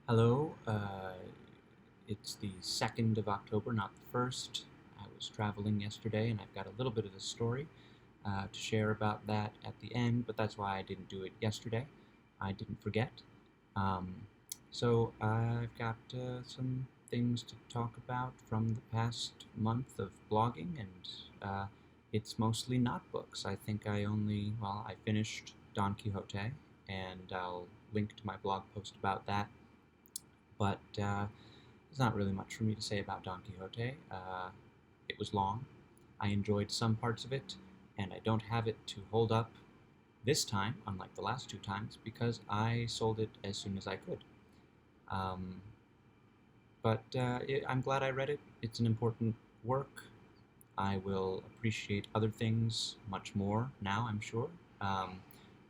Hello, it's the 2nd of October, not the 1st. I was traveling yesterday and I've got a little bit of the story to share about that at the end, but that's why I didn't do it yesterday. I didn't forget. Um, so I've got some things to talk about from the past month of blogging, and it's mostly not books. I think I finished Don Quixote, and I'll link to my blog post about that, but there's not really much for me to say about Don Quixote. It was long. I enjoyed some parts of it, and I don't have it to hold up this time, unlike the last two times, because I sold it as soon as I could. Um, but I'm glad I read it. It's an important work. I will appreciate other things much more now, I'm sure. Um,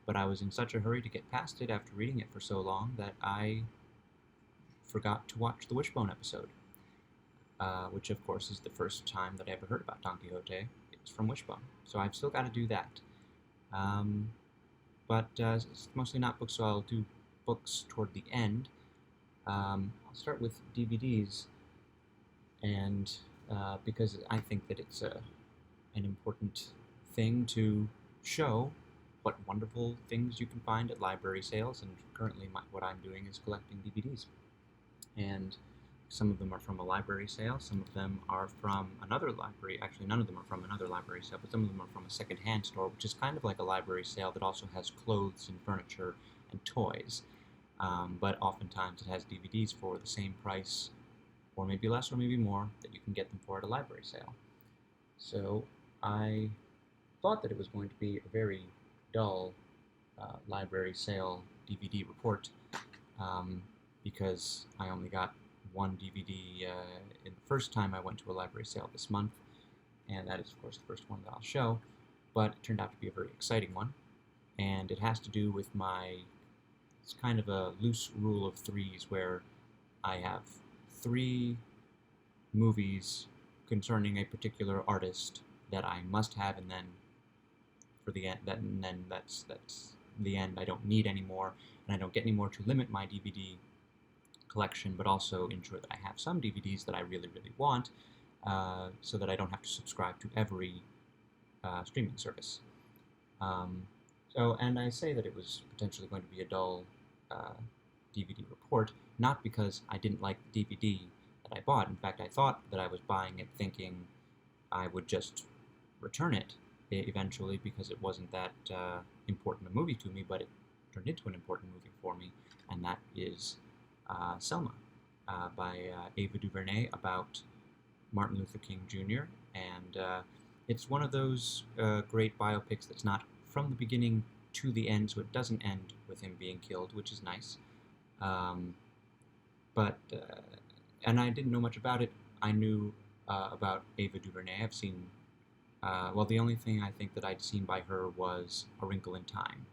but I was in such a hurry to get past it after reading it for so long that I forgot to watch the Wishbone episode, which of course is the first time that I ever heard about Don Quixote. It was from Wishbone, so I've still got to do that. Um, but it's mostly not books, so I'll do books toward the end. I'll start with DVDs, and because I think that it's an important thing to show what wonderful things you can find at library sales, and currently what I'm doing is collecting DVDs. And some of them are from a library sale, some of them are from another library. Actually, none of them are from another library sale, but some of them are from a second-hand store, which is kind of like a library sale that also has clothes and furniture and toys. But oftentimes it has DVDs for the same price, or maybe less, or maybe more, that you can get them for at a library sale. So I thought that it was going to be a very dull library sale DVD report, because I only got one DVD in the first time I went to a library sale this month, and that is, of course, the first one that I'll show, but it turned out to be a very exciting one, and it has to do with it's kind of a loose rule of threes where I have three movies concerning a particular artist that I must have, and then for the end, and then that's the end. I don't need any more, and I don't get any more to limit my DVD collection, but also ensure that I have some DVDs that I really, really want, so that I don't have to subscribe to every streaming service. And I say that it was potentially going to be a dull DVD report, not because I didn't like the DVD that I bought. In fact, I thought that I was buying it thinking I would just return it eventually because it wasn't that important a movie to me, but it turned into an important movie for me, and that is Selma by Ava DuVernay, about Martin Luther King Jr. And it's one of those great biopics that's not from the beginning to the end, so it doesn't end with him being killed, which is nice. Um, but and I didn't know much about it. I knew about Ava DuVernay. I've seen the only thing I think that I'd seen by her was A Wrinkle in Time,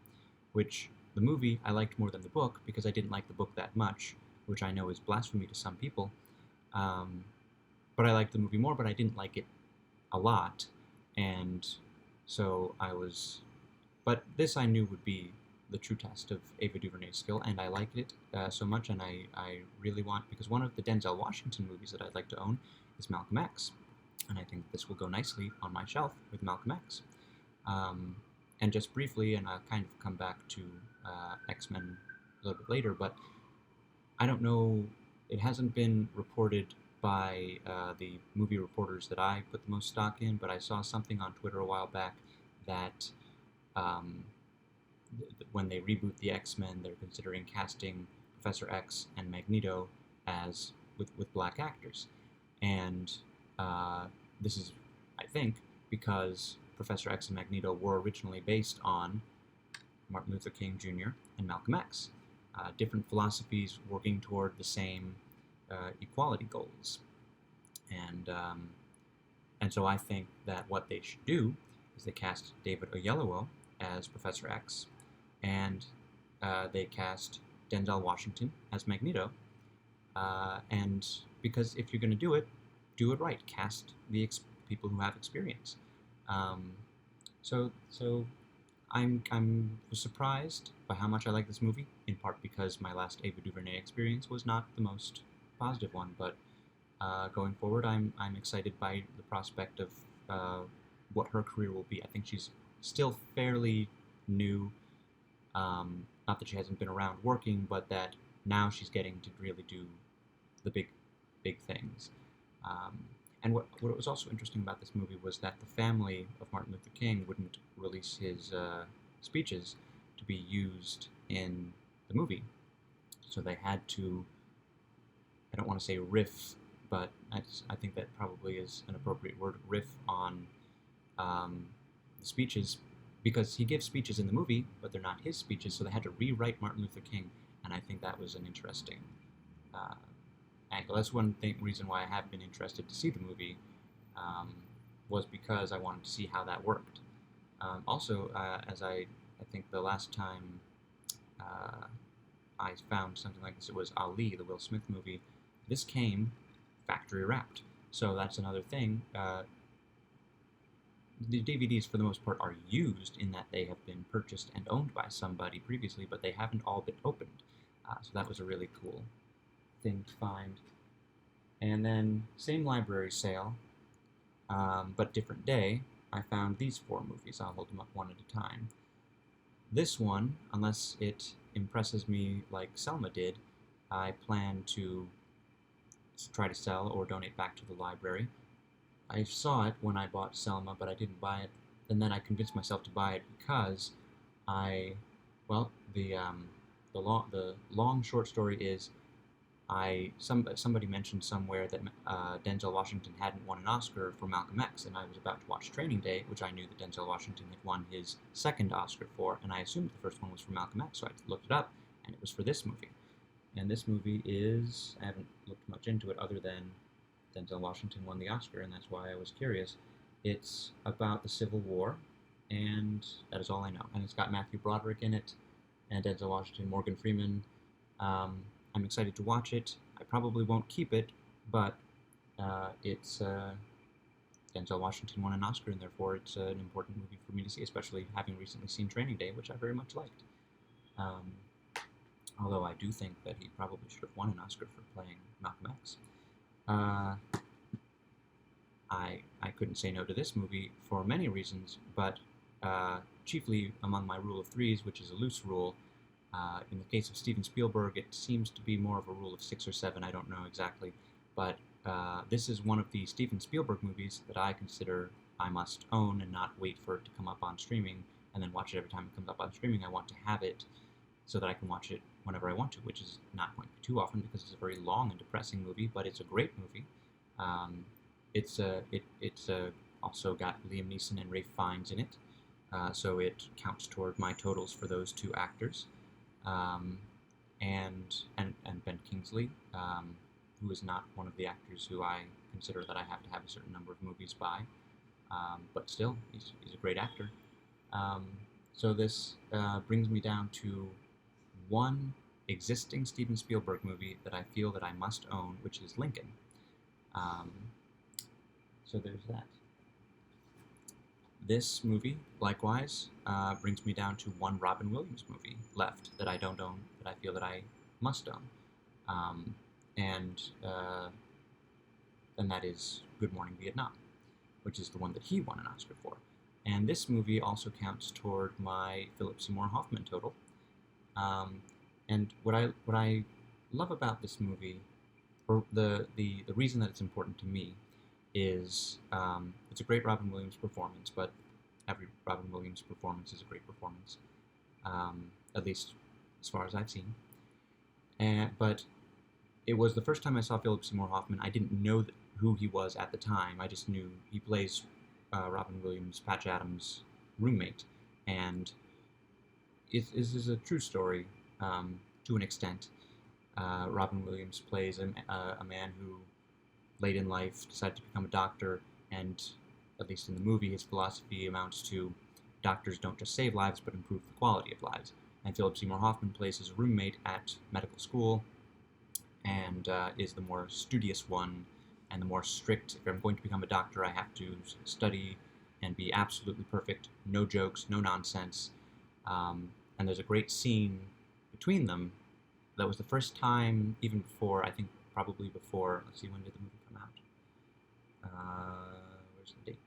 which the movie I liked more than the book because I didn't like the book that much, which I know is blasphemy to some people. But I liked the movie more, but I didn't like it a lot, and so I was. But this I knew would be the true test of Ava DuVernay's skill, and I liked it so much, and I really want, because one of the Denzel Washington movies that I'd like to own is Malcolm X, and I think this will go nicely on my shelf with Malcolm X. And just briefly, and I'll kind of come back to X-Men a little bit later, but I don't know, it hasn't been reported by the movie reporters that I put the most stock in, but I saw something on Twitter a while back that um, when they reboot the X-Men, they're considering casting Professor X and Magneto as with black actors. And this is, I think, because Professor X and Magneto were originally based on Martin Luther King Jr. and Malcolm X. Different philosophies working toward the same equality goals. And so I think that what they should do is they cast David Oyelowo as Professor X, and they cast Denzel Washington as Magneto. And because if you're going to do it right. Cast the people who have experience. So I'm was surprised by how much I like this movie, in part because my last Ava DuVernay experience was not the most positive one. But going forward, I'm excited by the prospect of uh, what her career will be. I think she's still fairly new. Not that she hasn't been around working, but that now she's getting to really do the big things. Um, and what was also interesting about this movie was that the family of Martin Luther King wouldn't release his speeches to be used in the movie. So they had to, I don't want to say riff, but I think that probably is an appropriate word, riff on the speeches, because he gives speeches in the movie, but they're not his speeches, so they had to rewrite Martin Luther King, and I think that was an interesting uh, angle. That's one reason why I have been interested to see the movie, um, was because I wanted to see how that worked. Also, as I think the last time uh, I found something like this, it was Ali, the Will Smith movie. This came factory wrapped, so that's another thing. The DVDs, for the most part, are used in that they have been purchased and owned by somebody previously, but they haven't all been opened. So that was a really cool thing to find. And then, same library sale, but different day, I found these 4 movies. I'll hold them up one at a time. This one, unless it impresses me like Selma did, I plan to try to sell or donate back to the library. I saw it when I bought Selma, but I didn't buy it. And then I convinced myself to buy it because I, well, the long short story is somebody mentioned somewhere that Denzel Washington hadn't won an Oscar for Malcolm X, and I was about to watch Training Day, which I knew that Denzel Washington had won his second Oscar for, and I assumed the first one was for Malcolm X, so I looked it up, and it was for this movie. And this movie is, I haven't looked much into it other than Denzel Washington won the Oscar, and that's why I was curious. It's about the Civil War, and that is all I know. And it's got Matthew Broderick in it, and Denzel Washington, Morgan Freeman. I'm excited to watch it. I probably won't keep it, but it's Denzel Washington won an Oscar, and therefore it's an important movie for me to see, especially having recently seen Training Day, which I very much liked. Um, although I do think that he probably should have won an Oscar for playing Malcolm X. I couldn't say no to this movie for many reasons, but chiefly among my rule of threes, which is a loose rule. In the case of Steven Spielberg, it seems to be more of a rule of 6 or 7, I don't know exactly, but this is one of the Steven Spielberg movies that I consider I must own and not wait for it to come up on streaming and then watch it every time it comes up on streaming. I want to have it so that I can watch it whenever I want to, which is not going to be too often because it's a very long and depressing movie, but it's a great movie. It's also got Liam Neeson and Ralph Fiennes in it, so it counts toward my totals for those 2 actors. And Ben Kingsley, who is not one of the actors who I consider that I have to have a certain number of movies by, but still, he's a great actor. So this brings me down to one existing Steven Spielberg movie that I feel that I must own, which is Lincoln. So there's that. This movie, likewise, brings me down to one Robin Williams movie left that I don't own, that I feel that I must own. And that is Good Morning Vietnam, which is the one that he won an Oscar for. And this movie also counts toward my Philip Seymour Hoffman total. And what I love about this movie, or the reason that it's important to me, is it's a great Robin Williams performance, but every Robin Williams performance is a great performance, at least as far as I've seen. But it was the first time I saw Philip Seymour Hoffman. I didn't know who he was at the time. I just knew he plays Robin Williams, Patch Adams' roommate, and this is a true story to an extent. Robin Williams plays a man who, late in life, decided to become a doctor, and at least in the movie, his philosophy amounts to doctors don't just save lives, but improve the quality of lives. And Philip Seymour Hoffman plays his roommate at medical school, and is the more studious one, and the more strict. If I'm going to become a doctor, I have to study and be absolutely perfect, no jokes, no nonsense, And there's a great scene between them. That was the first time, even before, I think probably before, let's see, when did the movie come out? Where's the date?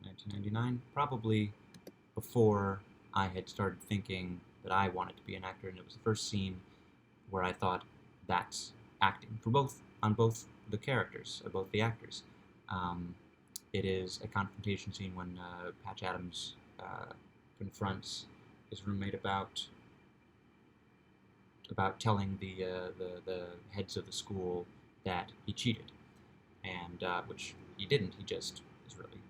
1999? Probably before I had started thinking that I wanted to be an actor, and it was the first scene where I thought, that's acting, on both the characters, both the actors. It is a confrontation scene when Patch Adams confronts his roommate about telling the heads of the school that he cheated, and which he didn't. He just is really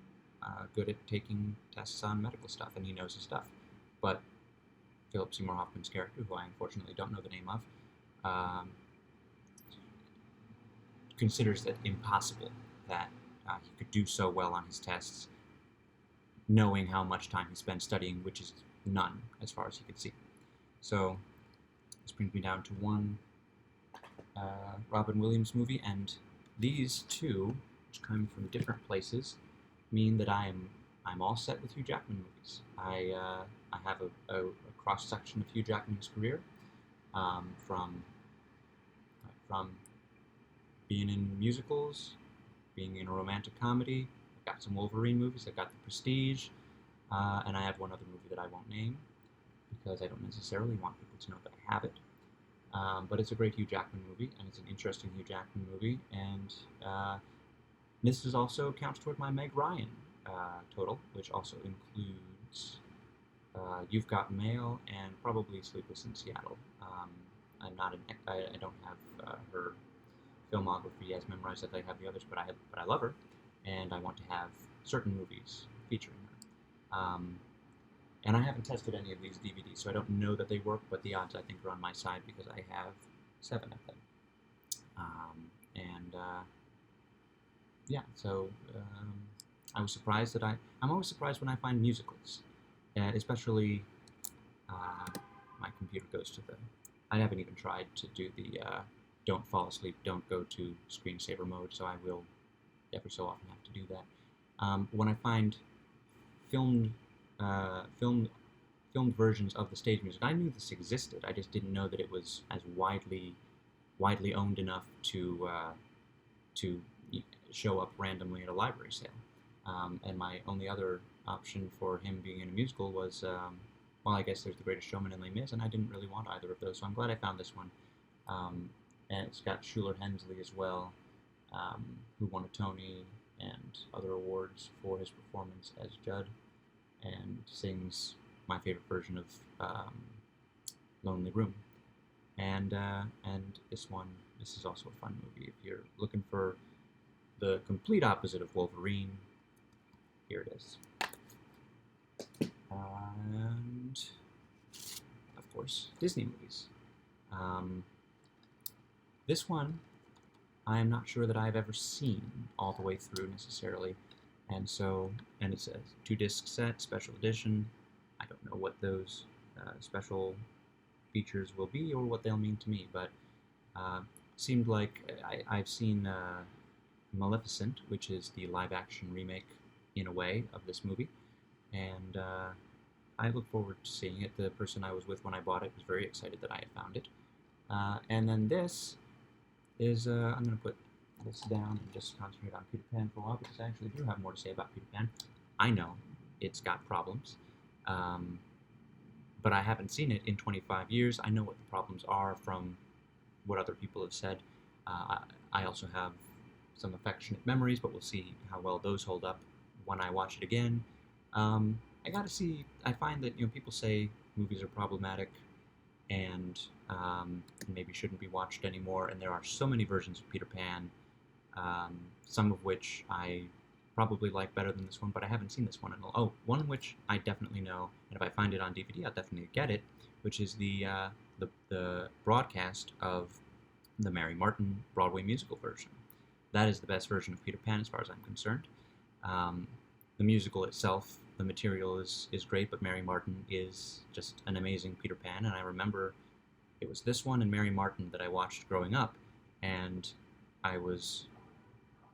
good at taking tests on medical stuff, and he knows his stuff. But Philip Seymour Hoffman's character, who I unfortunately don't know the name of, considers it impossible that he could do so well on his tests, knowing how much time he spent studying, which is none, as far as he could see. So this brings me down to one Robin Williams movie, and these two, which come from different places, mean that I'm all set with Hugh Jackman movies. I have a cross section of Hugh Jackman's career, from being in musicals, being in a romantic comedy. I've got some Wolverine movies. I've got The Prestige, and I have one other movie that I won't name because I don't necessarily want people to know that I have it. But it's a great Hugh Jackman movie, and it's an interesting Hugh Jackman movie, and this is also counts toward my Meg Ryan total, which also includes You've Got Mail and probably Sleepless in Seattle. I don't have her filmography as memorized as I have the others, but I love her, and I want to have certain movies featuring her. And I haven't tested any of these DVDs, so I don't know that they work, but the odds I think are on my side because I have 7 of them. Yeah, so I was surprised that I'm always surprised when I find musicals, especially my computer goes to the, I haven't even tried to do the don't fall asleep, don't go to screensaver mode, so I will every so often have to do that. When I find filmed versions of the stage music, I knew this existed, I just didn't know that it was as widely owned enough to show up randomly at a library sale. And my only other option for him being in a musical was, well, I guess there's The Greatest Showman and Les Mis, and I didn't really want either of those, so I'm glad I found this one. And it's got Shuler Hensley as well, who won a Tony and other awards for his performance as Judd, and sings my favorite version of Lonely Room. And this is also a fun movie. If you're looking for the complete opposite of Wolverine, here it is. And, of course, Disney movies. This one, I am not sure that I've ever seen all the way through necessarily, and it's a 2-disc set, special edition. I don't know what those special features will be or what they'll mean to me, but seemed like I've seen Maleficent, which is the live-action remake, in a way, of this movie, and I look forward to seeing it. The person I was with when I bought it was very excited that I had found it. And then this is, I'm going to put this down and just concentrate on Peter Pan for a while, because I actually do have more to say about Peter Pan. I know it's got problems, but I haven't seen it in 25 years. I know what the problems are from what other people have said. I also have some affectionate memories, but we'll see how well those hold up when I watch it again. I gotta see, I find that, people say movies are problematic and maybe shouldn't be watched anymore, and there are so many versions of Peter Pan, some of which I probably like better than this one, but I haven't seen this one in a, one which I definitely know, and if I find it on DVD, I'll definitely get it, which is the broadcast of the Mary Martin Broadway musical version. That is the best version of Peter Pan as far as I'm concerned. The musical itself, the material is great, but Mary Martin is just an amazing Peter Pan, and I remember it was this one and Mary Martin that I watched growing up, and I was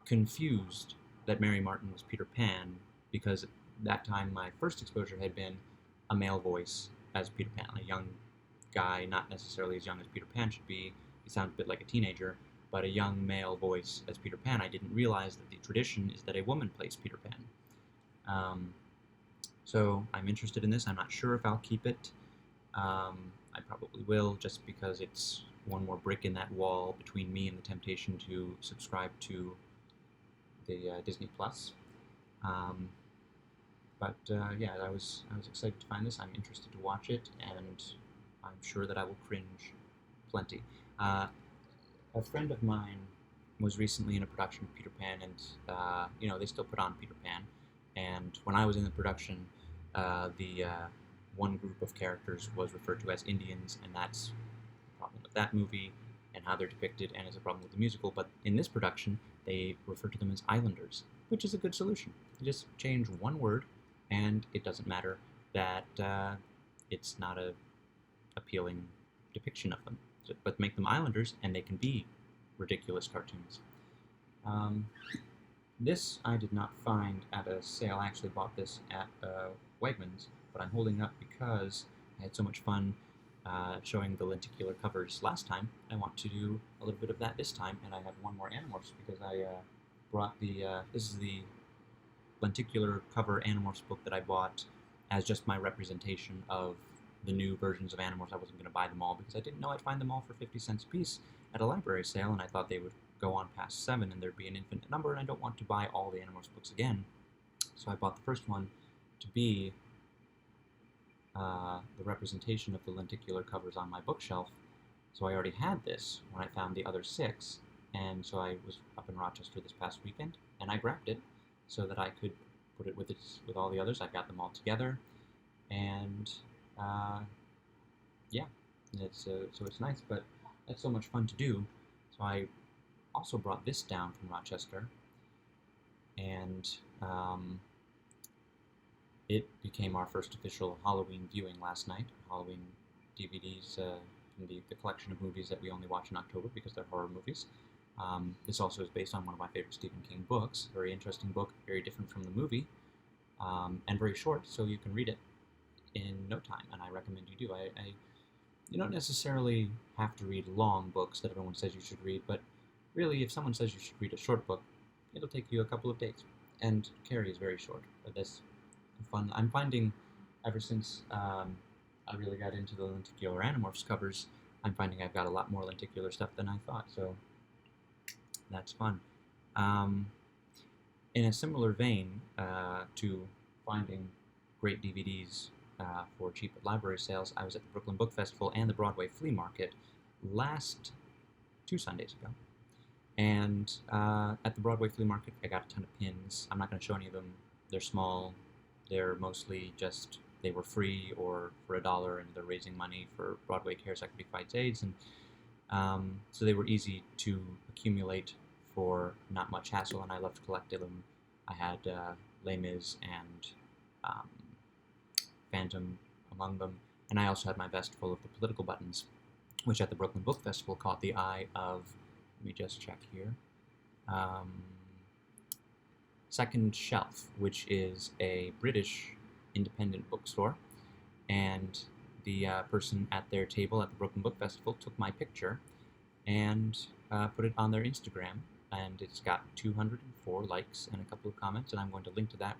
confused that Mary Martin was Peter Pan, because that time my first exposure had been a male voice as Peter Pan, a young guy, not necessarily as young as Peter Pan should be. He sounds a bit like a teenager, but a young male voice as Peter Pan. I didn't realize that the tradition is that a woman plays Peter Pan. So I'm interested in this. I'm not sure if I'll keep it. I probably will, just because it's one more brick in that wall between me and the temptation to subscribe to the Disney Plus. Yeah, I was excited to find this. I'm interested to watch it, and I'm sure that I will cringe plenty. A friend of mine was recently in a production of Peter Pan, and they still put on Peter Pan. And when I was in the production, the one group of characters was referred to as Indians, and that's the problem with that movie and how they're depicted, and it's a problem with the musical. But in this production, they refer to them as Islanders, which is a good solution. You just change one word, and it doesn't matter that it's not a appealing depiction of them. But make them Islanders, and they can be ridiculous cartoons. This I did not find at a sale. I actually bought this at Wegmans, but I'm holding up because I had so much fun showing the lenticular covers last time. I want to do a little bit of that this time, and I have one more Animorphs because I brought this is the lenticular cover Animorphs book that I bought as just my representation of the new versions of Animorphs. I wasn't going to buy them all because I didn't know I'd find them all for 50 cents a piece at a library sale, and I thought they would go on past 7 and there'd be an infinite number, and I don't want to buy all the Animorphs books again. So I bought the first one to be the representation of the lenticular covers on my bookshelf. So I already had this when I found the other 6, and so I was up in Rochester this past weekend, and I grabbed it so that I could put it with all the others. I got them all together, and yeah, so it's nice, but that's so much fun to do. So I also brought this down from Rochester, and it became our first official Halloween viewing last night. Halloween DVDs from the collection of movies that we only watch in October because they're horror movies. This also is based on one of my favorite Stephen King books. Very interesting book, very different from the movie, and very short, so you can read it in no time, and I recommend you do. You don't necessarily have to read long books that everyone says you should read, but really, if someone says you should read a short book, it'll take you a couple of days. And Carrie is very short, but that's fun. I'm finding, ever since I really got into the lenticular Animorphs covers, I'm finding I've got a lot more lenticular stuff than I thought, so that's fun. In a similar vein to finding great DVDs for cheap at library sales, I was at the Brooklyn Book Festival and the Broadway Flea Market last 2 Sundays ago. And at the Broadway Flea Market, I got a ton of pins. I'm not going to show any of them. They're small. They're mostly just, they were free or for $1, and they're raising money for Broadway Cares Equity Fights AIDS. And so they were easy to accumulate for not much hassle, and I loved collecting them. I had Les Mis and Phantom among them, and I also had my vest full of the political buttons, which at the Brooklyn Book Festival caught the eye of, let me just check here, Second Shelf, which is a British independent bookstore, and the person at their table at the Brooklyn Book Festival took my picture and put it on their Instagram, and it's got 204 likes and a couple of comments, and I'm going to link to that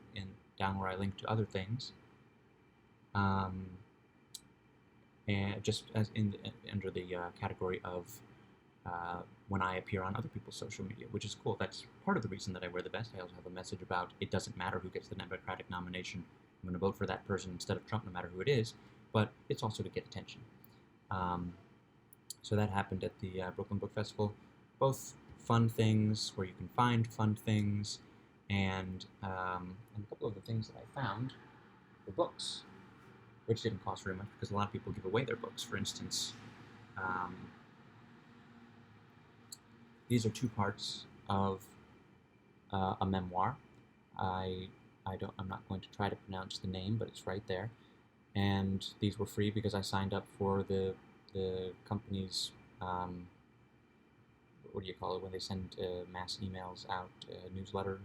down where I link to other things. And just as under the category of when I appear on other people's social media, which is cool. That's part of the reason that I wear the vest. I also have a message about it doesn't matter who gets the Democratic nomination. I'm going to vote for that person instead of Trump, no matter who it is. But it's also to get attention. So that happened at the Brooklyn Book Festival. Both fun things where you can find fun things, and a couple of the things that I found were books, which didn't cost very much because a lot of people give away their books. For instance, these are 2 parts of a memoir. I'm not going to try to pronounce the name, but it's right there. And these were free because I signed up for the company's, what do you call it, when they send mass emails out, newsletter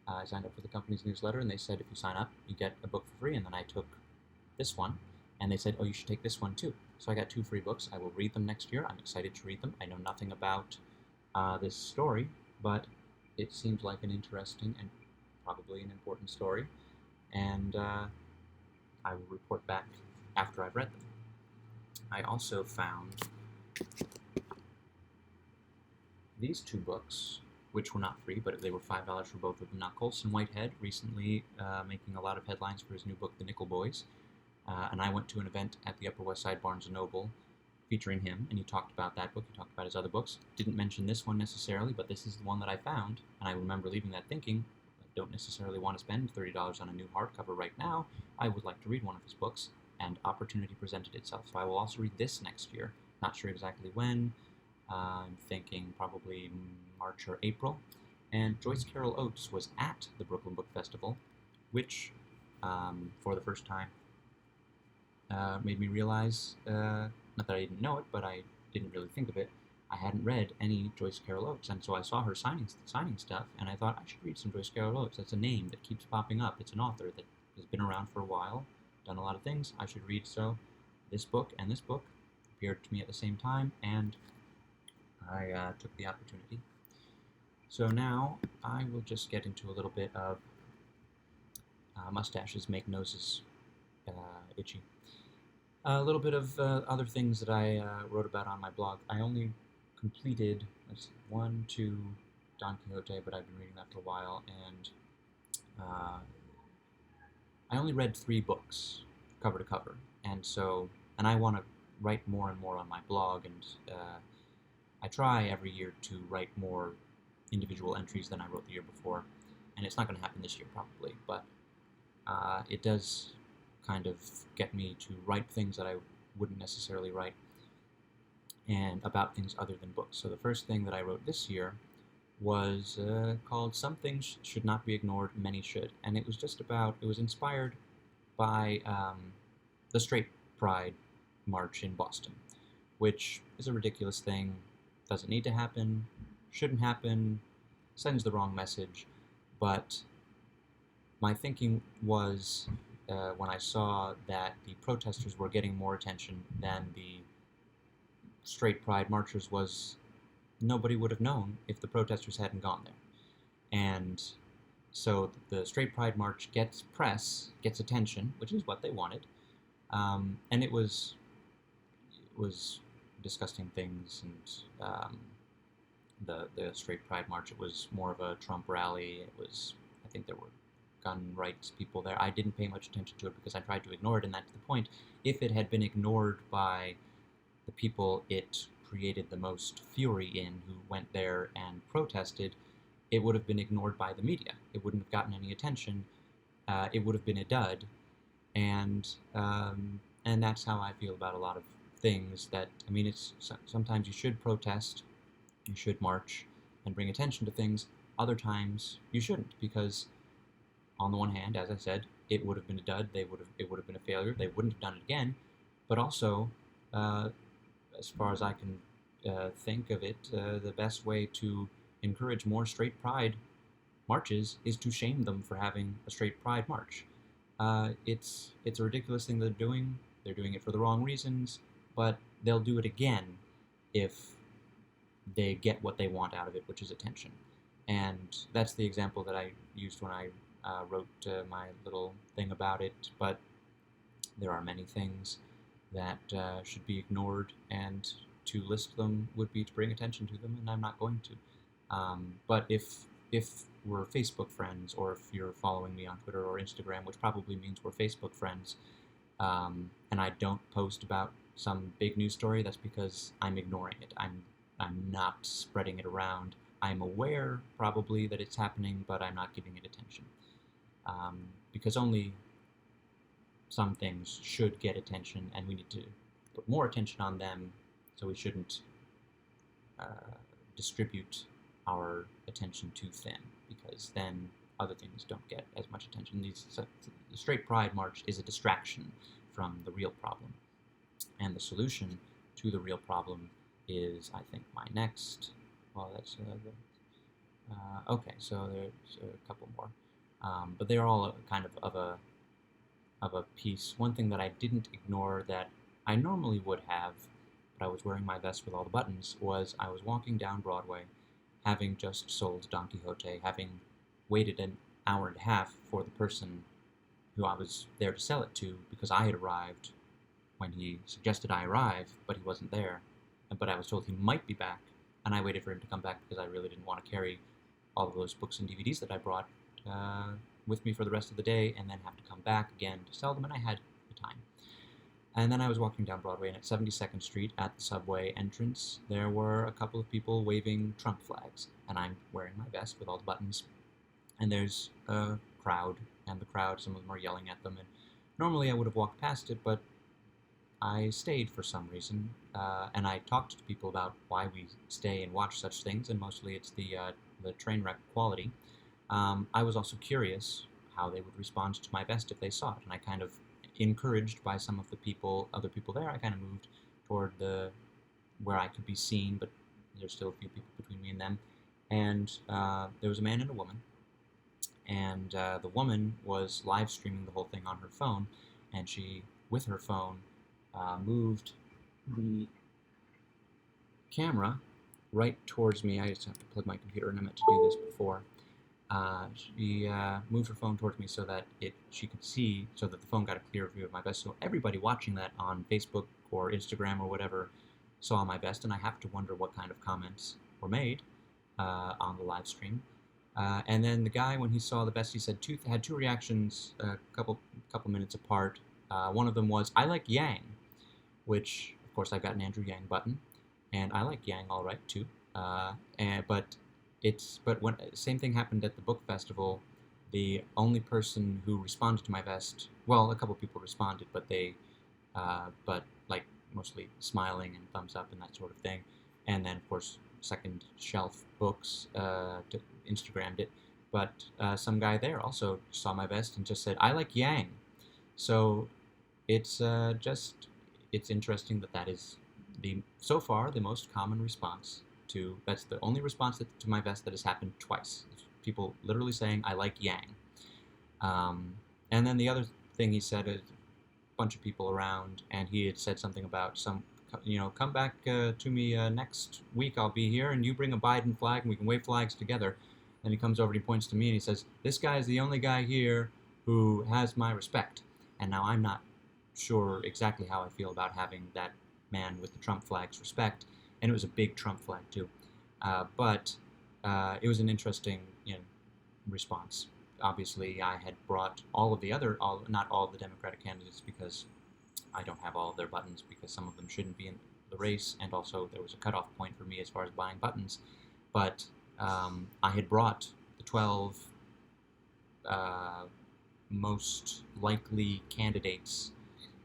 I signed up for the company's newsletter, and they said if you sign up, you get a book for free. And then I took this one, and they said, oh, you should take this one too. So I got 2 free books. I will read them next year. I'm excited to read them. I know nothing about this story, but it seems like an interesting and probably an important story, and I will report back after I've read them. I also found these 2 books, which were not free, but they were $5 for both of them. Now, Colson Whitehead, recently making a lot of headlines for his new book, The Nickel Boys, and I went to an event at the Upper West Side Barnes & Noble featuring him, and he talked about that book. He talked about his other books. Didn't mention this one necessarily, but this is the one that I found, and I remember leaving that thinking, I don't necessarily want to spend $30 on a new hardcover right now. I would like to read one of his books, and opportunity presented itself. So I will also read this next year. Not sure exactly when. I'm thinking probably March or April. And Joyce Carol Oates was at the Brooklyn Book Festival, which, for the first time, made me realize, not that I didn't know it, but I didn't really think of it, I hadn't read any Joyce Carol Oates, and so I saw her signing stuff, and I thought I should read some Joyce Carol Oates. That's a name that keeps popping up. It's an author that has been around for a while, done a lot of things. I should read. So this book and this book appeared to me at the same time, and I took the opportunity. So now I will just get into a little bit of mustaches make noses itchy. A little bit of other things that I wrote about on my blog. I only completed, let's see, 1, 2, Don Quixote, but I've been reading that for a while, and I only read 3 books, cover to cover, and I want to write more and more on my blog, and I try every year to write more individual entries than I wrote the year before, and it's not going to happen this year probably, but it does kind of get me to write things that I wouldn't necessarily write, and about things other than books. So the first thing that I wrote this year was called Some Things Should Not Be Ignored, Many Should, and it was just about, it was inspired by the Straight Pride March in Boston, which is a ridiculous thing, doesn't need to happen, shouldn't happen, sends the wrong message, but my thinking was, when I saw that the protesters were getting more attention than the straight pride marchers, was nobody would have known if the protesters hadn't gone there. And so the straight pride march gets press, gets attention, which is what they wanted, and it was disgusting things, and the straight pride march, it was more of a Trump rally. It was, I think there were gun rights people there. I didn't pay much attention to it because I tried to ignore it, and that's the point. If it had been ignored by the people it created the most fury in, who went there and protested, it would have been ignored by the media. It wouldn't have gotten any attention. It would have been a dud, and that's how I feel about a lot of things. That, I mean, it's sometimes you should protest, you should march and bring attention to things. Other times you shouldn't, because on the one hand, as I said, it would have been a dud. It would have been a failure. They wouldn't have done it again. But also, as far as I can think of it, the best way to encourage more straight pride marches is to shame them for having a straight pride march. It's a ridiculous thing they're doing. They're doing it for the wrong reasons, but they'll do it again if they get what they want out of it, which is attention. And that's the example that I used when I wrote my little thing about it, but there are many things that should be ignored, and to list them would be to bring attention to them, and I'm not going to. But if we're Facebook friends, or if you're following me on Twitter or Instagram, which probably means we're Facebook friends, and I don't post about some big news story, that's because I'm ignoring it. I'm not spreading it around. I'm aware, probably, that it's happening, but I'm not giving it attention. Because only some things should get attention, and we need to put more attention on them, so we shouldn't distribute our attention too thin, because then other things don't get as much attention. The Straight Pride March is a distraction from the real problem, and the solution to the real problem is, I think, my next, well, that's Okay, so there's a couple more, but they're all kind of a piece. One thing that I didn't ignore that I normally would have, but I was wearing my vest with all the buttons, was I was walking down Broadway, having just sold Don Quixote, having waited an hour and a half for the person who I was there to sell it to because I had arrived when he suggested I arrive, but he wasn't there. But I was told he might be back, and I waited for him to come back because I really didn't want to carry all of those books and DVDs that I brought uh, with me for the rest of the day and then have to come back again to sell them, and I had the time. And then I was walking down Broadway, and at 72nd Street, at the subway entrance, there were a couple of people waving Trump flags, and I'm wearing my vest with all the buttons, and there's a crowd, and the crowd, some of them are yelling at them, and normally I would have walked past it, but I stayed for some reason, and I talked to people about why we stay and watch such things, and mostly it's the train wreck quality. I was also curious how they would respond to my vest if they saw it, and I kind of, encouraged by some of the other people there, I kind of moved toward the where I could be seen, but there's still a few people between me and them. And there was a man and a woman, and the woman was live streaming the whole thing on her phone, and she, with her phone, moved the camera right towards me. I just have to plug my computer, and I meant to do this before. She moved her phone towards me so that she could see, so that the phone got a clear view of my vest. So everybody watching that on Facebook or Instagram or whatever saw my vest, and I have to wonder what kind of comments were made on the live stream. And then the guy, when he saw the vest, he said had two reactions, a couple minutes apart. One of them was, "I like Yang," which, of course, I've got an Andrew Yang button, and I like Yang all right too. But when same thing happened at the book festival. The only person who responded to my vest, well, a couple people responded, but but like mostly smiling and thumbs up and that sort of thing. And then, of course, Second Shelf Books Instagrammed it. But some guy there also saw my vest and just said, "I like Yang." So it's it's interesting that that is so far the most common response to, that's the only response to my vest that has happened twice. People literally saying, "I like Yang." And then the other thing he said is a bunch of people around, and he had said something about come back to me next week. I'll be here, and you bring a Biden flag, and we can wave flags together. Then he comes over and he points to me and he says, "This guy is the only guy here who has my respect." And now I'm not sure exactly how I feel about having that man with the Trump flag's respect, and it was a big Trump flag too. But it was an interesting, response. Obviously, I had brought not all of the Democratic candidates, because I don't have all of their buttons, because some of them shouldn't be in the race, and also there was a cutoff point for me as far as buying buttons. But I had brought the 12 most likely candidates,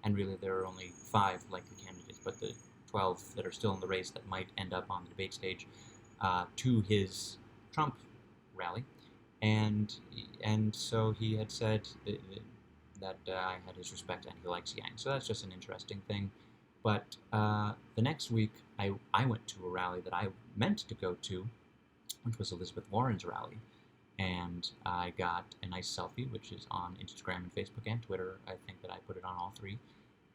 and really there are only 5 likely candidates, but the 12 that are still in the race that might end up on the debate stage, to his Trump rally, and so he had said that I had his respect and he likes Yang. So that's just an interesting thing. But the next week, I went to a rally that I meant to go to, which was Elizabeth Warren's rally. And I got a nice selfie, which is on Instagram and Facebook and Twitter. I think that I put it on all 3,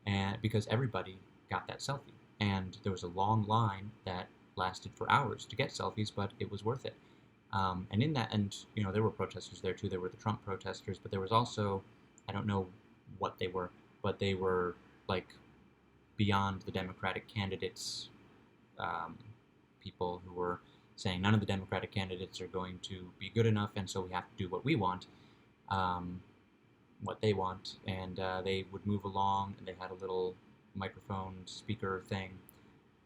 and because everybody got that selfie. And there was a long line that lasted for hours to get selfies, but it was worth it. And in that, and there were protesters there too. There were the Trump protesters, but there was also, I don't know what they were, but they were like beyond the Democratic candidates, people who were saying none of the Democratic candidates are going to be good enough, and so we have to do what we want, what they want. And they would move along, and they had a little microphone speaker thing,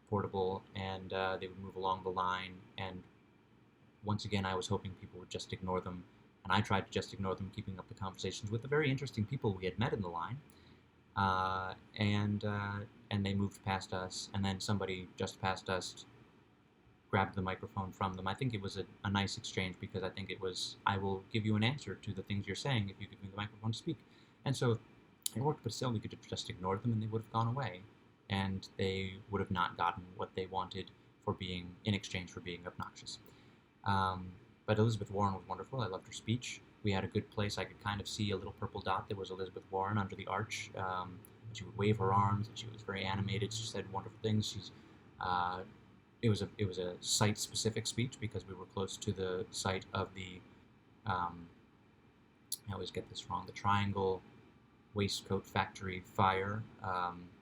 portable, and they would move along the line. And once again, I was hoping people would just ignore them, and I tried to just ignore them, keeping up the conversations with the very interesting people we had met in the line. And they moved past us, and then somebody just past us grabbed the microphone from them. I think it was a nice exchange, because I think it was, "I will give you an answer to the things you're saying if you give me the microphone to speak." And so it worked, but still we could have just ignored them and they would have gone away. And they would have not gotten what they wanted in exchange for being obnoxious. But Elizabeth Warren was wonderful. I loved her speech. We had a good place. I could kind of see a little purple dot that was Elizabeth Warren under the arch. She would wave her arms, and she was very animated. She said wonderful things. Uh, it was a site specific speech because we were close to the site of the um, I always get this wrong, the Triangle Waistcoat Factory fire,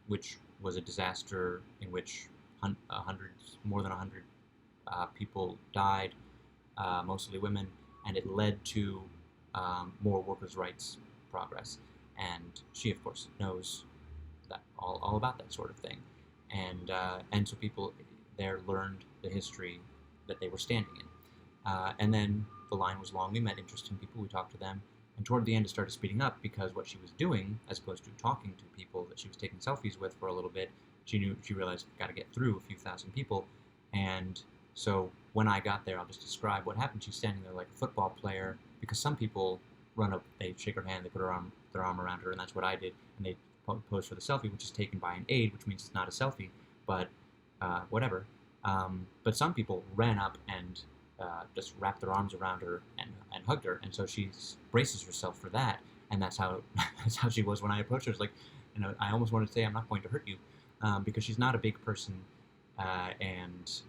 which was a disaster in which more than 100 people died, mostly women, and it led to more workers' rights progress. And she, of course, knows that all about that sort of thing, and so people there learned the history that they were standing in. And then the line was long. We met interesting people. We talked to them. And toward the end, it started speeding up because what she was doing, as opposed to talking to people that she was taking selfies with for a little bit, she realized got to get through a few thousand people. And so when I got there, I'll just describe what happened. She's standing there like a football player because some people run up, they shake her hand, they put their arm around her, and that's what I did. And they pose for the selfie, which is taken by an aide, which means it's not a selfie, but whatever. But some people ran up and just wrapped their arms around her and hugged her, and so she braces herself for that, and that's how that's how she was when I approached her. It's like, I almost wanted to say, I'm not going to hurt you, because she's not a big person, and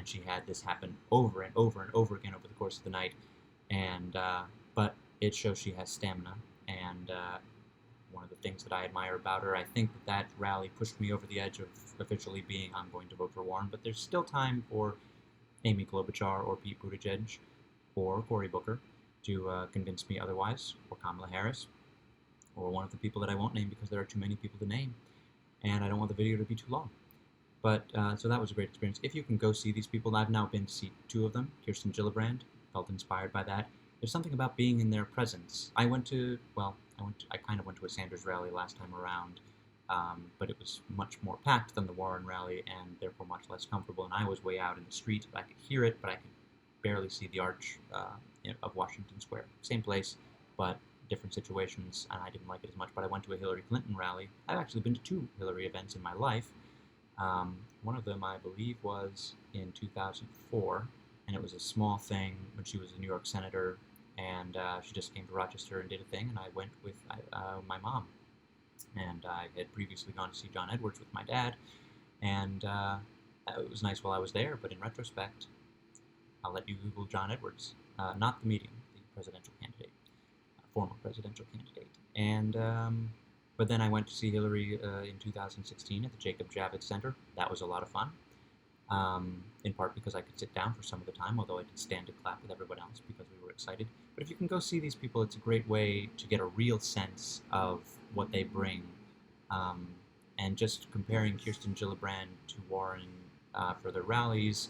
she had this happen over and over and over again over the course of the night, and but it shows she has stamina, and one of the things that I admire about her. I think that rally pushed me over the edge of officially being, I'm going to vote for Warren, but there's still time for Amy Klobuchar or Pete Buttigieg or Cory Booker to convince me otherwise, or Kamala Harris, or one of the people that I won't name because there are too many people to name, and I don't want the video to be too long. But so that was a great experience. If you can go see these people, I've now been to see two of them. Kirsten Gillibrand, felt inspired by that. There's something about being in their presence. I kind of went to a Sanders rally last time around, but it was much more packed than the Warren rally and therefore much less comfortable. And I was way out in the street. I could hear it, but I could barely see the arch of Washington Square. Same place, but different situations, and I didn't like it as much. But I went to a Hillary Clinton rally. I've actually been to two Hillary events in my life. One of them, I believe, was in 2004, and it was a small thing when she was a New York senator, and she just came to Rochester and did a thing, and I went with my mom. And I had previously gone to see John Edwards with my dad, and it was nice while I was there, but in retrospect, I'll let you Google John Edwards, not the meeting, the presidential candidate, former presidential candidate. And but then I went to see Hillary in 2016 at the Jacob Javits Center. That was a lot of fun, in part because I could sit down for some of the time, although I did stand and clap with everyone else because we were excited. But if you can go see these people, it's a great way to get a real sense of what they bring. And just comparing Kirsten Gillibrand to Warren for their rallies,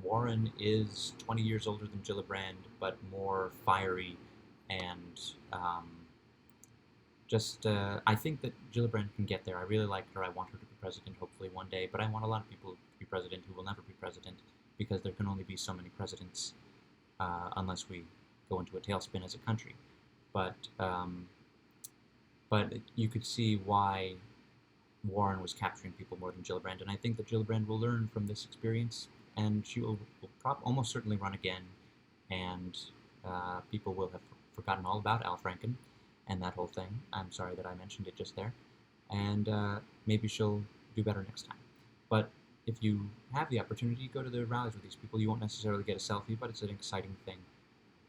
Warren is 20 years older than Gillibrand, but more fiery and I think that Gillibrand can get there. I really like her. I want her to be president, hopefully one day. But I want a lot of people to be president who will never be president, because there can only be so many presidents unless we go into a tailspin as a country. But you could see why Warren was capturing people more than Gillibrand, and I think that Gillibrand will learn from this experience, and she will almost certainly run again, and people will have forgotten all about Al Franken and that whole thing. I'm sorry that I mentioned it just there. And maybe she'll do better next time. But if you have the opportunity, go to the rallies with these people. You won't necessarily get a selfie, but it's an exciting thing.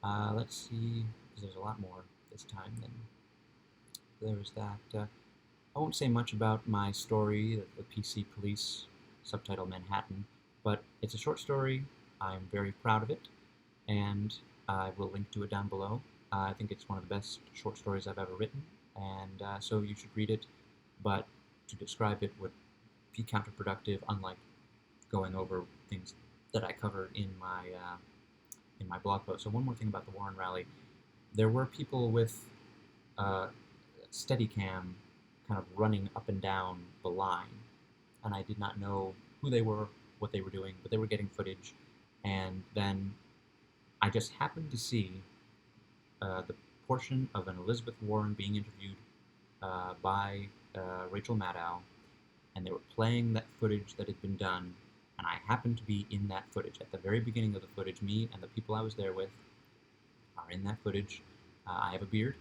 Let's see, because there's a lot more this time than there's that. I won't say much about my story, the PC Police, subtitle Manhattan, but it's a short story. I'm very proud of it, and I will link to it down below. I think it's one of the best short stories I've ever written, and so you should read it, but to describe it would be counterproductive, unlike going over things that I cover in my blog post. So one more thing about the Warren rally. There were people with Steadicam kind of running up and down the line, and I did not know who they were, what they were doing, but they were getting footage, and then I just happened to see the portion of an Elizabeth Warren being interviewed by Rachel Maddow, and they were playing that footage that had been done and I happen to be in that footage. At the very beginning of the footage, me and the people I was there with are in that footage. I have a beard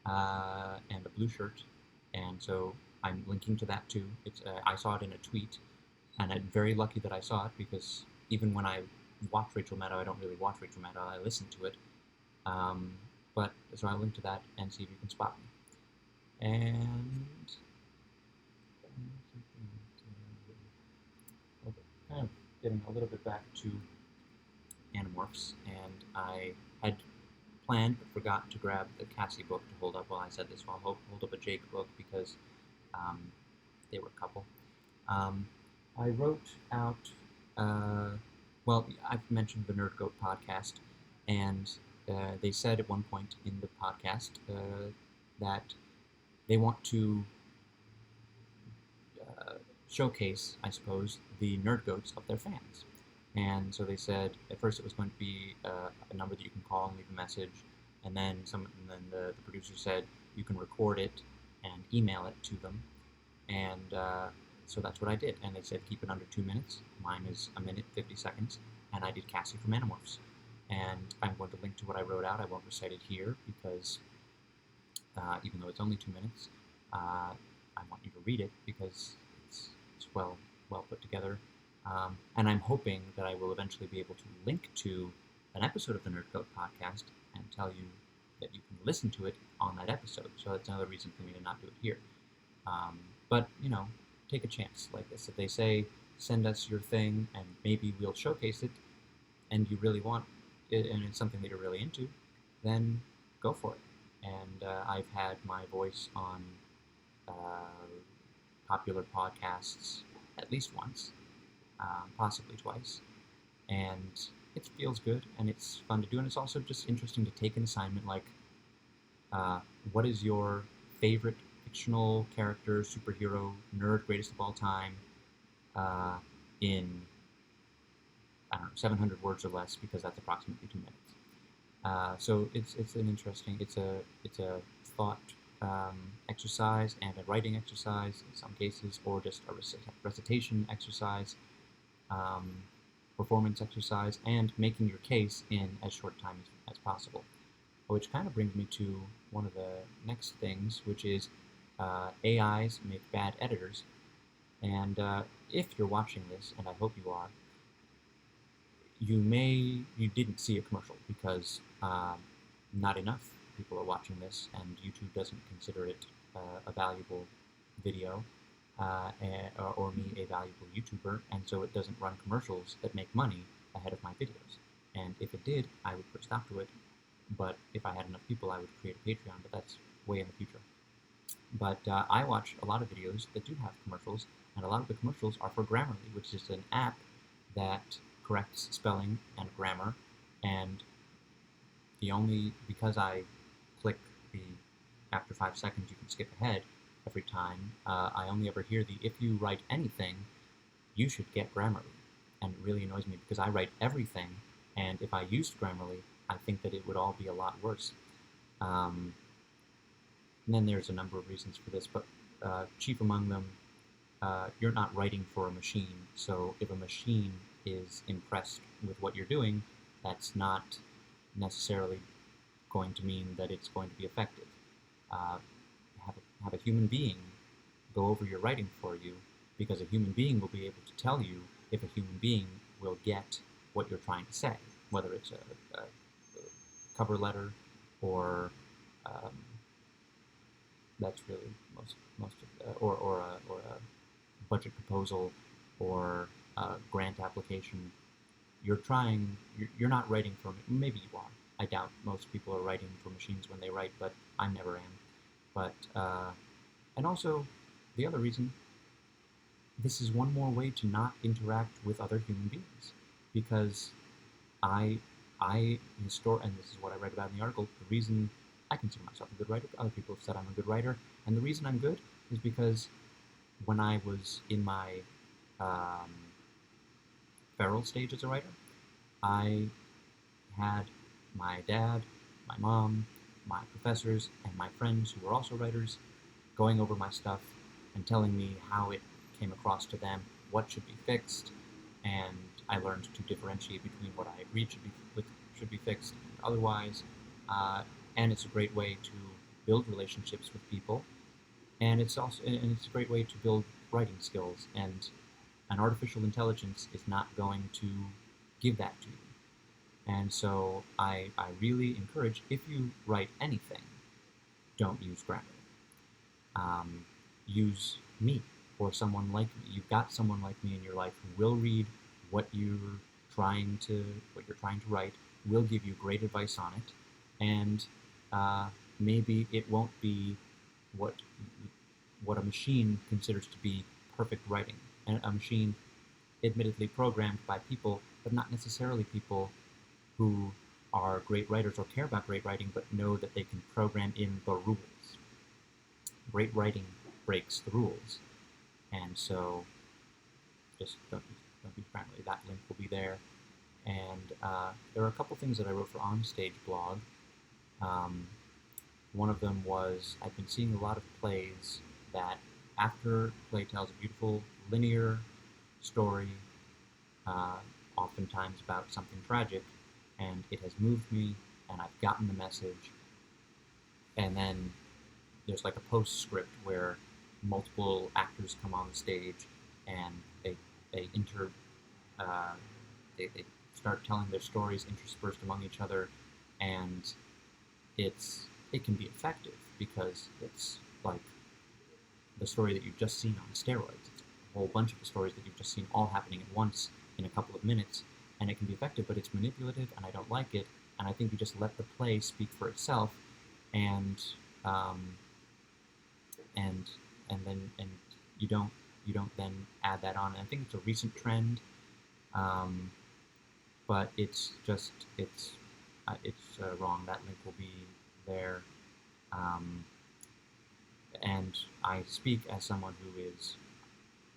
and a blue shirt, and so I'm linking to that too. I saw it in a tweet, and I'm very lucky that I saw it, because even when I watch Rachel Maddow, I don't really watch Rachel Maddow, I listen to it. But so I link to that and see if you can spot me. And kind of getting a little bit back to Animorphs, and I had planned but forgot to grab the Cassie book to hold up while I said this. So I'll hold up a Jake book, because they were a couple. I wrote out, well, I've mentioned the Nerd Goat podcast, and they said at one point in the podcast that they want to showcase, I suppose, the nerd goats of their fans. And so they said at first it was going to be a number that you can call and leave a message, and then the producer said you can record it and email it to them. And so that's what I did. And they said keep it under 2 minutes. Mine is 1 minute 50 seconds, and I did Cassie from Animorphs. And I'm going to link to what I wrote out. I won't recite it here because even though it's only 2 minutes, I want you to read it because it's well put together. And I'm hoping that I will eventually be able to link to an episode of the Nerd Goat podcast and tell you that you can listen to it on that episode. So that's another reason for me to not do it here. But, you know, take a chance like this. If they say, send us your thing and maybe we'll showcase it, and you really want it and it's something that you're really into, then go for it. And I've had my voice on popular podcasts at least once, possibly twice, and it feels good and it's fun to do, and it's also just interesting to take an assignment like, what is your favorite fictional character, superhero, nerd, greatest of all time, in, I don't know, 700 words or less, because that's approximately 2 minutes. So it's an interesting, it's a thought exercise and a writing exercise in some cases, or just a recitation exercise, performance exercise, and making your case in as short time as possible. Which kind of brings me to one of the next things, which is AIs make bad editors. And if you're watching this, and I hope you are, you didn't see a commercial, because not enough people are watching this, and YouTube doesn't consider it a valuable video, or me a valuable YouTuber, and so it doesn't run commercials that make money ahead of my videos. And if it did, I would put a stop to it. But if I had enough people, I would create a Patreon, but that's way in the future. But I watch a lot of videos that do have commercials, and a lot of the commercials are for Grammarly, which is an app that corrects spelling and grammar, and because I click the after 5 seconds you can skip ahead every time, I only ever hear the if you write anything, you should get Grammarly. And it really annoys me because I write everything, and if I used Grammarly, I think that it would all be a lot worse. And then there's a number of reasons for this, but chief among them, you're not writing for a machine, so if a machine is impressed with what you're doing, that's not necessarily going to mean that it's going to be effective. Have a human being go over your writing for you, because a human being will be able to tell you if a human being will get what you're trying to say, whether it's a cover letter or that's really most of or a budget proposal or a grant application. You're not writing for, maybe you are. I doubt most people are writing for machines when they write, but I never am. But and also the other reason, this is one more way to not interact with other human beings, because and this is what I read about in the article, the reason I consider myself a good writer, other people have said I'm a good writer, and the reason I'm good is because when I was in my feral stage as a writer, I had my dad, my mom, my professors, and my friends who were also writers going over my stuff and telling me how it came across to them, what should be fixed, and I learned to differentiate between what I agreed should be fixed and otherwise. Uh, and it's a great way to build relationships with people, and it's a great way to build writing skills. And an artificial intelligence is not going to give that to you. And so I really encourage, if you write anything, don't use grammar. Um, use me or someone like me. You've got someone like me in your life who will read what what you're trying to write, will give you great advice on it, and maybe it won't be what what a machine considers to be perfect writing. And a machine, admittedly programmed by people, but not necessarily people who are great writers or care about great writing, but know that they can program in the rules. Great writing breaks the rules, and so just don't be friendly. That link will be there, and there are a couple things that I wrote for OnStage blog. Um, One of them was, I've been seeing a lot of plays that, after a play tells a beautiful linear story, uh, oftentimes about something tragic, and it has moved me, and I've gotten the message, and then there's like a postscript where multiple actors come on the stage, and they inter uh, they start telling their stories interspersed among each other, and it can be effective because it's like the story that you've just seen on steroids. It's a whole bunch of the stories that you've just seen all happening at once in a couple of minutes, and it can be effective, but it's manipulative, and I don't like it. And I think you just let the play speak for itself, and um, and and you don't then add that on. And I think it's a recent trend, um, but it's wrong. That link will be there. Um, and I speak as someone who is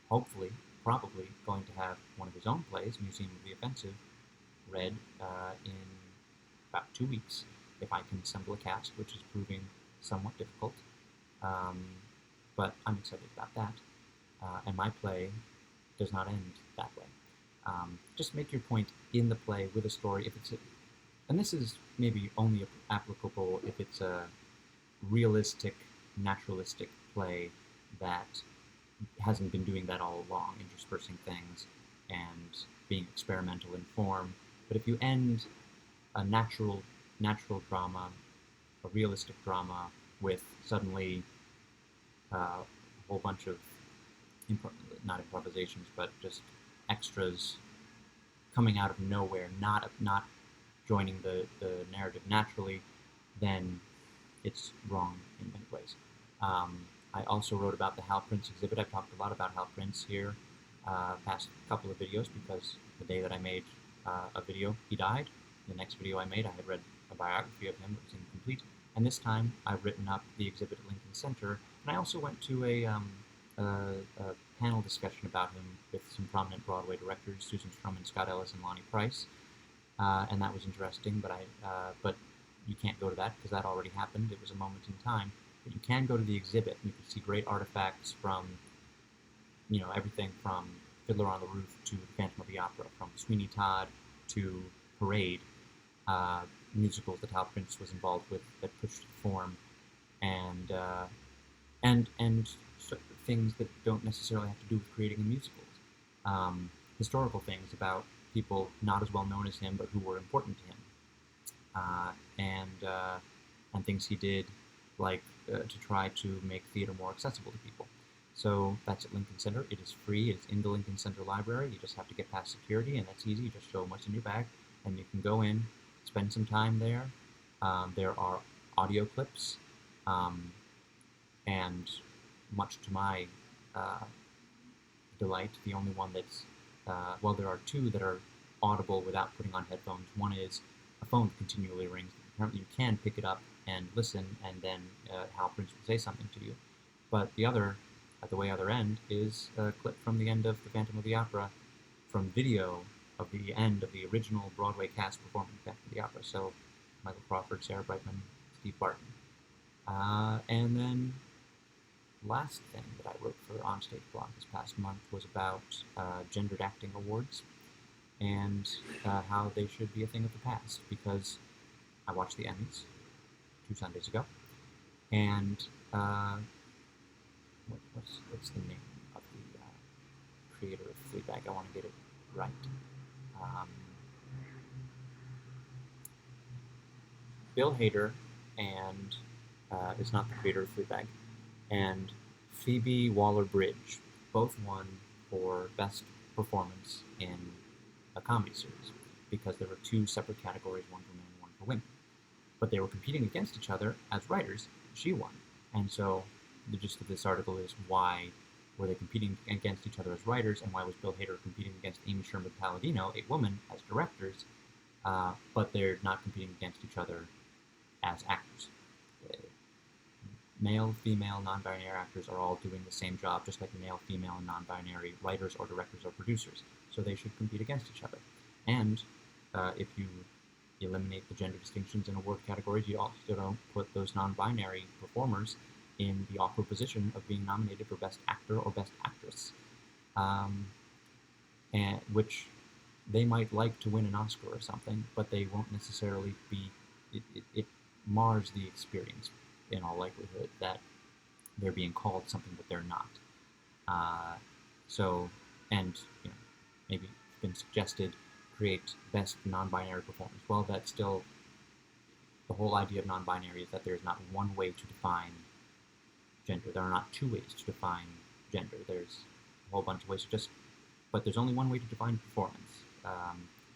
hopefully, probably going to have one of his own plays, Museum of the Offensive, read in about 2 weeks, if I can assemble a cast, which is proving somewhat difficult. Um, but I'm excited about that. And my play does not end that way. Just make your point in the play with a story. And this is maybe only applicable if it's a realistic, naturalistic play that hasn't been doing that all along, interspersing things and being experimental in form. But if you end a natural drama, a realistic drama, with suddenly a whole bunch of not improvisations, but just extras coming out of nowhere, not joining the narrative naturally, then it's wrong in many ways. I also wrote about the Hal Prince exhibit. I've talked a lot about Hal Prince here past couple of videos, because the day that I made a video, he died. The next video I made, I had read a biography of him that was incomplete. And this time, I've written up the exhibit at Lincoln Center. And I also went to a panel discussion about him with some prominent Broadway directors, Susan Stroman, Scott Ellis, and Lonnie Price. And that was interesting, but you can't go to that because that already happened. It was a moment in time. But you can go to the exhibit, and you can see great artifacts from, everything from Fiddler on the Roof to the Phantom of the Opera, from Sweeney Todd to Parade, musicals that Hal Prince was involved with that pushed form, and things that don't necessarily have to do with creating a musical. Historical things about people not as well known as him, but who were important to him, and things he did, like to try to make theater more accessible to people. So that's at Lincoln Center. It is free. It's in the Lincoln Center Library. You just have to get past security, and that's easy. You just show them what's in your bag, and you can go in, spend some time there. There are audio clips, and much to my delight, the only one that's, there are two that are audible without putting on headphones. One is a phone that continually rings. Apparently you can pick it up and listen, and then Hal Prince will say something to you. But the other, at the way other end, is a clip from the end of the Phantom of the Opera, from video of the end of the original Broadway cast performing Phantom of the Opera. So Michael Crawford, Sarah Brightman, Steve Barton. And then last thing that I wrote for Onstage Blog this past month was about gendered acting awards and how they should be a thing of the past, because I watched the Emmys 2 Sundays ago, and what's the name of the creator of Fleabag? I want to get it right. Um, Bill Hader and is not the creator of Fleabag, and Phoebe Waller-Bridge both won for Best Performance in a Comedy Series, because there were two separate categories, one for men and one for women. But they were competing against each other as writers. She won. And so the gist of this article is, why were they competing against each other as writers, and why was Bill Hader competing against Amy Sherman-Palladino, a woman, as directors, but they're not competing against each other as actors. Male, female, non-binary actors are all doing the same job, just like male, female, and non-binary writers or directors or producers. So they should compete against each other. And if you eliminate the gender distinctions in award categories, you also don't put those non-binary performers in the awkward position of being nominated for Best Actor or Best Actress, and which they might like to win an Oscar or something, but they won't necessarily be. It mars the experience in all likelihood that they're being called something that they're not. So, and maybe it's been suggested, create best non-binary performance. Well, that's still the whole idea of non-binary, is that there's not one way to define gender. There are not two ways to define gender. There's a whole bunch of ways but there's only one way to define performance.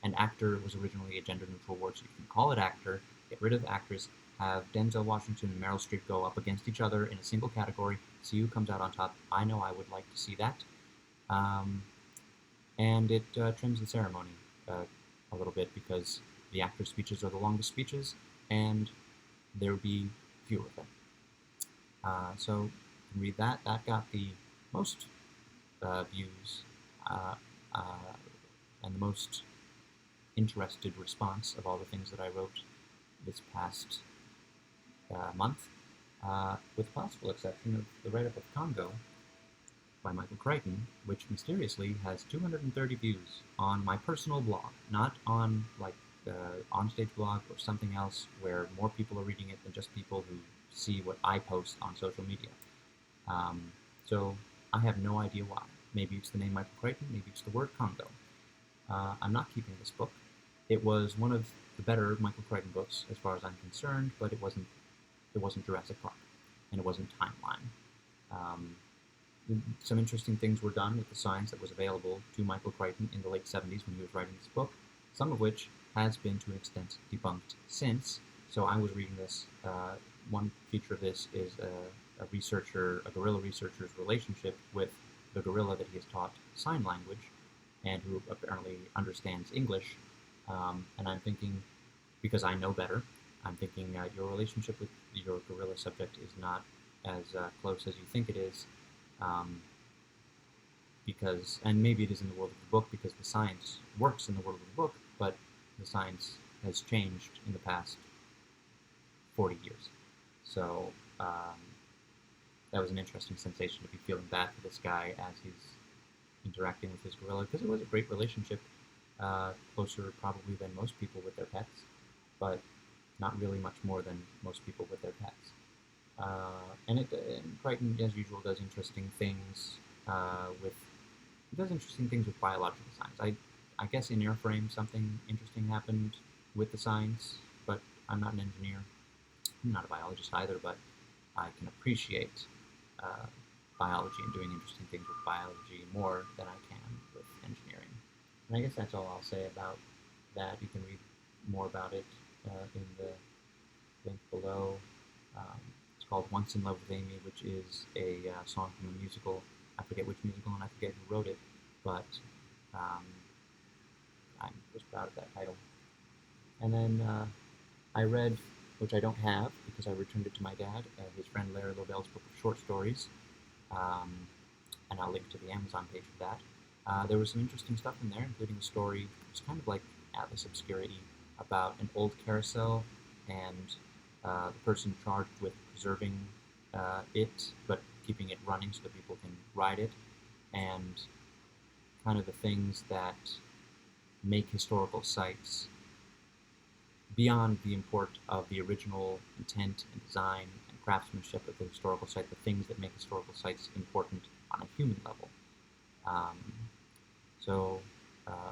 And actor was originally a gender-neutral word, so you can call it actor, get rid of actress, have Denzel Washington and Meryl Streep go up against each other in a single category, see who comes out on top. I know I would like to see that. And it trims the ceremony a little bit, because the actors' speeches are the longest speeches, and there would be fewer of them. So you can read that. That got the most views and the most interested response of all the things that I wrote this past month, with the possible exception of the write-up of Congo by Michael Crichton, which mysteriously has 230 views on my personal blog, not on Onstage Blog or something else where more people are reading it than just people who see what I post on social media. So I have no idea why. Maybe it's the name Michael Crichton, maybe it's the word Congo. I'm not keeping this book. It was one of the better Michael Crichton books, as far as I'm concerned, but it wasn't Jurassic Park, and it wasn't Timeline. Some interesting things were done with the science that was available to Michael Crichton in the late 70s when he was writing this book, some of which has been to an extent debunked since. So I was reading this. One feature of this is a gorilla researcher's relationship with the gorilla that he has taught sign language, and who apparently understands English. And I'm thinking, because I know better, I'm thinking your relationship with your gorilla subject is not as close as you think it is, because, and maybe it is in the world of the book because the science works in the world of the book, but the science has changed in the past 40 years. So that was an interesting sensation, to be feeling bad for this guy as he's interacting with his gorilla, because it was a great relationship, closer probably than most people with their pets, but not really much more than most people with their pets. And Crichton, as usual, does interesting things with biological science. I guess in Airframe something interesting happened with the science, but I'm not an engineer. I'm not a biologist either, but I can appreciate biology and doing interesting things with biology more than I can with engineering. And I guess that's all I'll say about that. You can read more about it in the link below. It's called Once in Love with Amy, which is a song from a musical. I forget which musical and I forget who wrote it, but I was proud of that title. And then I read, which I don't have because I returned it to my dad, his friend Larry Lobel's book of short stories, and I'll link to the Amazon page for that. There was some interesting stuff in there, including a story, it's kind of like Atlas Obscurity, about an old carousel and the person charged with preserving it, but keeping it running so that people can ride it, and kind of the things that make historical sites beyond the import of the original intent and design and craftsmanship of the historical site, the things that make historical sites important on a human level. Um, so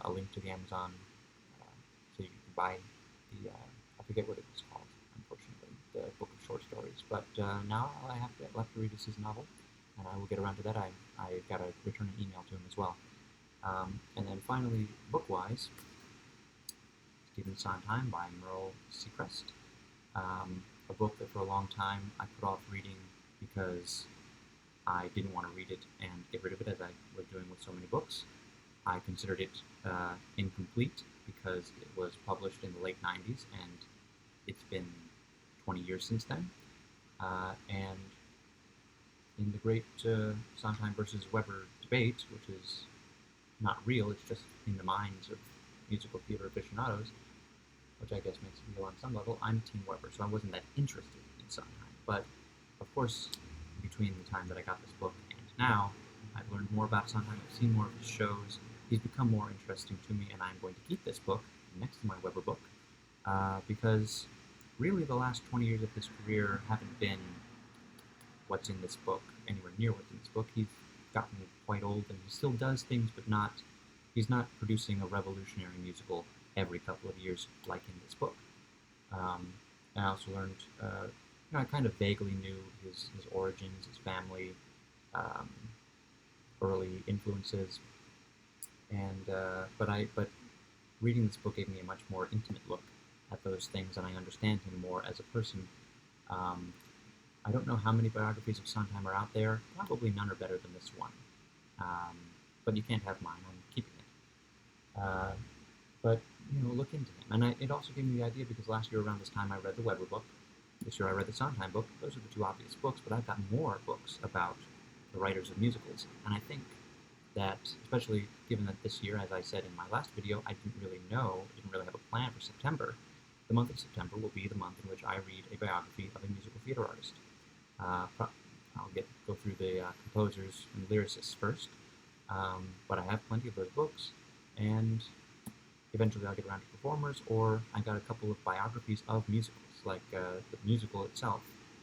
a link to the Amazon, so you can buy the, I forget what it was called, unfortunately, the book of short stories. But now I have left to read his novel, and I will get around to that. I got to return an email to him as well. And then finally, book-wise, Stephen Sondheim by Merle Seacrest. A book that for a long time I put off reading because I didn't want to read it and get rid of it, as I was doing with so many books. I considered it incomplete because it was published in the late 90s, and it's been 20 years since then. And in the great Sondheim versus Weber debate, which is not real, it's just in the minds of musical theater aficionados, which I guess makes it real on some level, I'm Team Weber, so I wasn't that interested in Sondheim. But, of course, between the time that I got this book and now, I've learned more about Sondheim, I've seen more of his shows, he's become more interesting to me, and I'm going to keep this book next to my Weber book, because really the last 20 years of his career haven't been what's in this book, anywhere near what's in this book. He's gotten quite old, and he still does things, but he's not producing a revolutionary musical every couple of years like in this book. I also learned, I kind of vaguely knew his origins, his family, early influences, and but reading this book gave me a much more intimate look at those things, and I understand him more as a person. I don't know how many biographies of Sondheim are out there. Probably none are better than this one. But you can't have mine. I'm keeping it. But look into him. And it also gave me the idea, because last year around this time I read the Weber book. This year I read the Sondheim book. Those are the two obvious books, but I've got more books about the writers of musicals. And I think that, especially given that this year, as I said in my last video, I didn't really have a plan for September. The month of September will be the month in which I read a biography of a musical theater artist. I'll go through the composers and lyricists first, but I have plenty of those books, and eventually I'll get around to performers, or I got a couple of biographies of musicals, like the musical itself.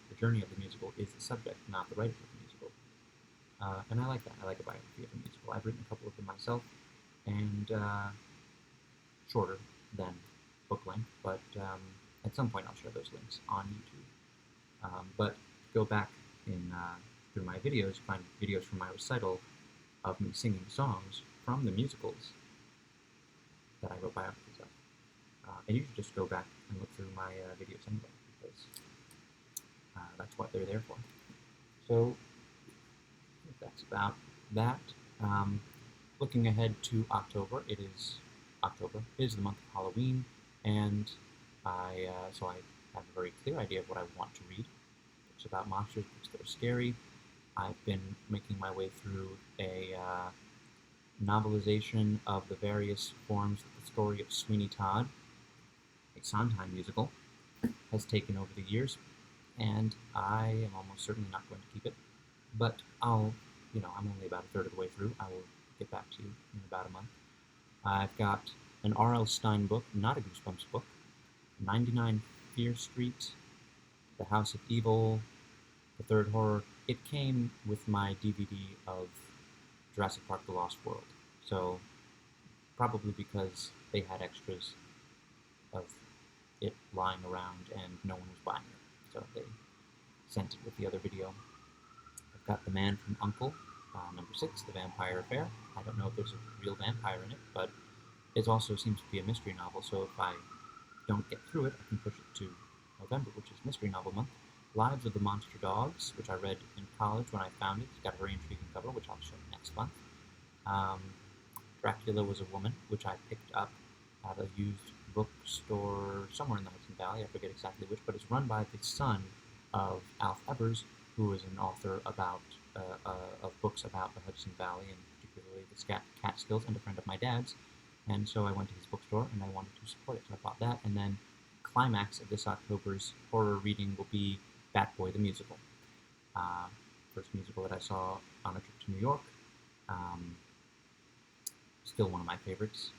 The journey of the musical is the subject, not the writers of the musical. And I like that. I like a biography of a musical. I've written a couple of them myself, and shorter than book length, but at some point I'll share those links on YouTube. But go back through my videos, find videos from my recital of me singing songs from the musicals that I wrote biographies of. And you should just go back and look through my videos anyway, because that's what they're there for. So I think that's about that. Looking ahead to October, it is the month of Halloween, and so I have a very clear idea of what I want to read. Books about monsters, books that are scary. I've been making my way through a novelization of the various forms that the story of Sweeney Todd, a Sondheim musical, has taken over the years, and I am almost certainly not going to keep it. But I'm only about a third of the way through. I will get back to you in about a month. I've got an R.L. Stine book, not a Goosebumps book, 99 Fear Street, The House of Evil, The Third Horror. It came with my DVD of Jurassic Park: The Lost World, so probably because they had extras of it lying around and no one was buying it, so they sent it with the other video. I've got The Man from U.N.C.L.E., number 6, The Vampire Affair. I don't know if there's a real vampire in it, but it also seems to be a mystery novel, so if I don't get through it, I can push it to November, which is Mystery Novel Month. Lives of the Monster Dogs, which I read in college when I found it. It's got a very intriguing cover, which I'll show you next month. Dracula Was a Woman, which I picked up at a used bookstore somewhere in the Hudson Valley. I forget exactly which, but it's run by the son of Alf Evers, who is an author of books about the Hudson Valley, and particularly the Catskills, and a friend of my dad's. And so I went to his bookstore, and I wanted to support it, so I bought that. And then climax of this October's horror reading will be Bat Boy the Musical. first musical that I saw on a trip to New York. Still one of my favorites.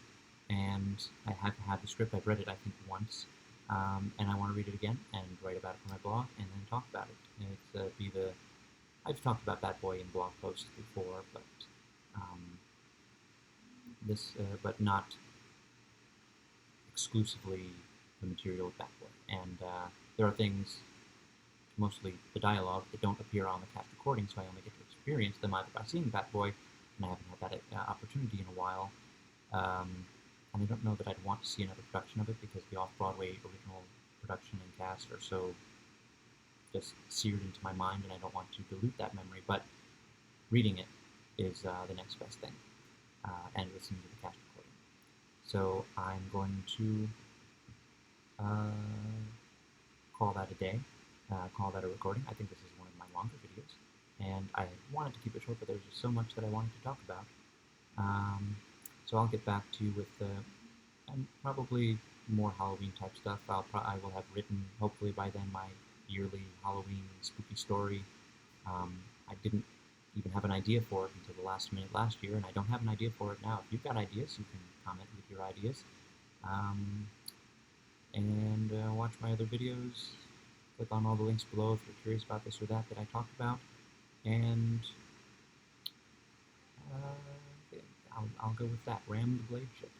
And I have had the script. I've read it, I think, once. And I want to read it again and write about it for my blog and then talk about it. It's I've talked about Bad Boy in blog posts before, but but not exclusively the material of Bad Boy. And there are things, mostly the dialogue, that don't appear on the cast recording, so I only get to experience them either by seeing Bad Boy, and I haven't had that opportunity in a while. And I don't know that I'd want to see another production of it because the off-Broadway original production and cast are so just seared into my mind, and I don't want to dilute that memory. But reading it is the next best thing, and listening to the cast recording. So I'm going to call that a day, call that a recording. I think this is one of my longer videos, and I wanted to keep it short, but there's just so much that I wanted to talk about. So I'll get back to you with probably more Halloween type stuff. I will have written, hopefully by then, my yearly Halloween spooky story. I didn't even have an idea for it until the last minute last year, and I don't have an idea for it now. If you've got ideas, you can comment with your ideas. And watch my other videos. Click on all the links below if you're curious about this or that I talked about. And I'll go with that. Ram the blade ship.